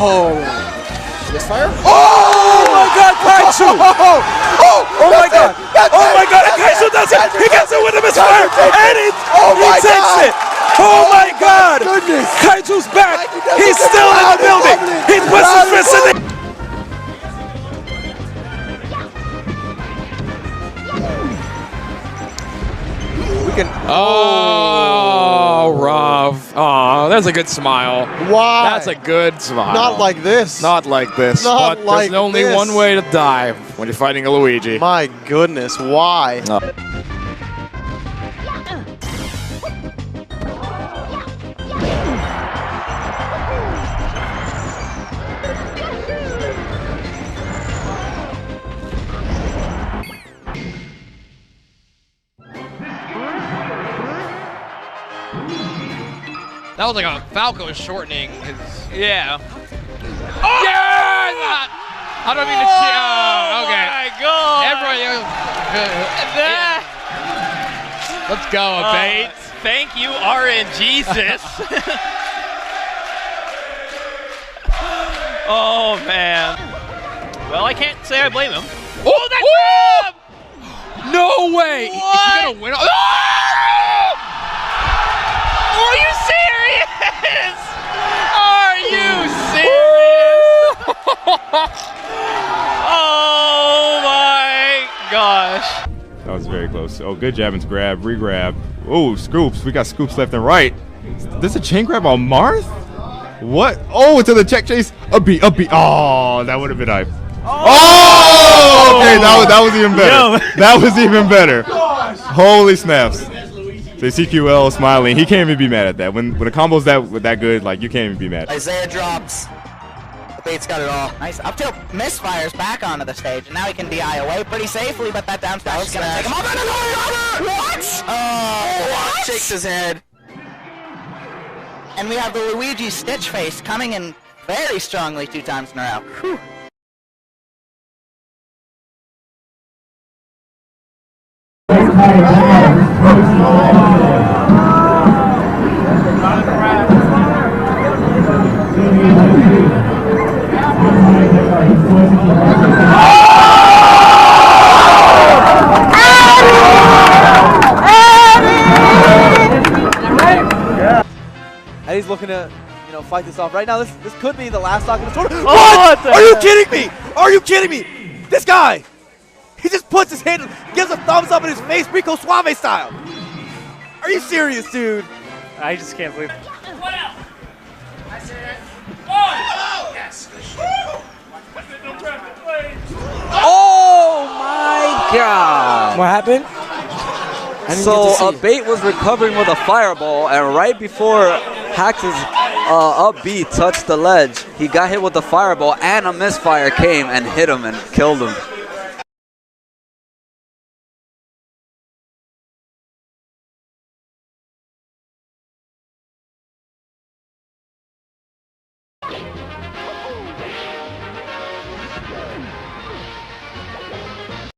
Oh! Misfire? Oh my God, Kaiju! Oh my God! Oh my God! And Kaiju does it! He gets it with the Misfire! And he takes it! Oh my God! Kaiju's back! He's still in the building! He puts his fist in the... Oh, rough. Oh, that's a good smile. Why? That's a good smile. Not like this. Not like this. Not but like there's only this. one way to die when you're fighting a Luigi. My goodness, why? That was like a Falco shortening his. Yeah. Oh! Yeah! I don't mean to cheat. Oh, okay. Oh my God. Everybody. Let's go, Abate. Thank you, RNGesus. Oh, man. Well, I can't say I blame him. Oh, that grab! No way! What? Is he gonna win? Oh! Are you serious? Are you serious? Oh my gosh. That was very close. Oh, good jab and grab, re-grab. Oh, scoops. We got scoops left and right. There's a chain grab on Marth? What? Oh, to the check chase. A beat, a beat. Oh, that would have been hype. Oh! Okay, that was even better. That was even better. Holy snaps. The CQL smiling. He can't even be mad at that. When a combo's that good, like, you can't even be mad. Isaiah drops. The bait's got it all. Nice. Up tilt. Misfires back onto the stage, and now he can DI away pretty safely, but that down smash is going to take him up. What? Oh, what? Shakes his head. And we have the Luigi Stitch face coming in very strongly 2 times in a row. Whew. Eddie's looking to, fight this off. Right now, this could be the last stock in the tournament. What? Are you kidding me? Are you kidding me? This guy, he just puts his hand, gives a thumbs up in his face, Rico Suave style. Are you serious, dude? I just can't believe it. What else? I said, oh! Yes. Oh my God! What happened? So Abate was recovering with a fireball, and right before Hax's up B touched the ledge, he got hit with the fireball, and a misfire came and hit him and killed him.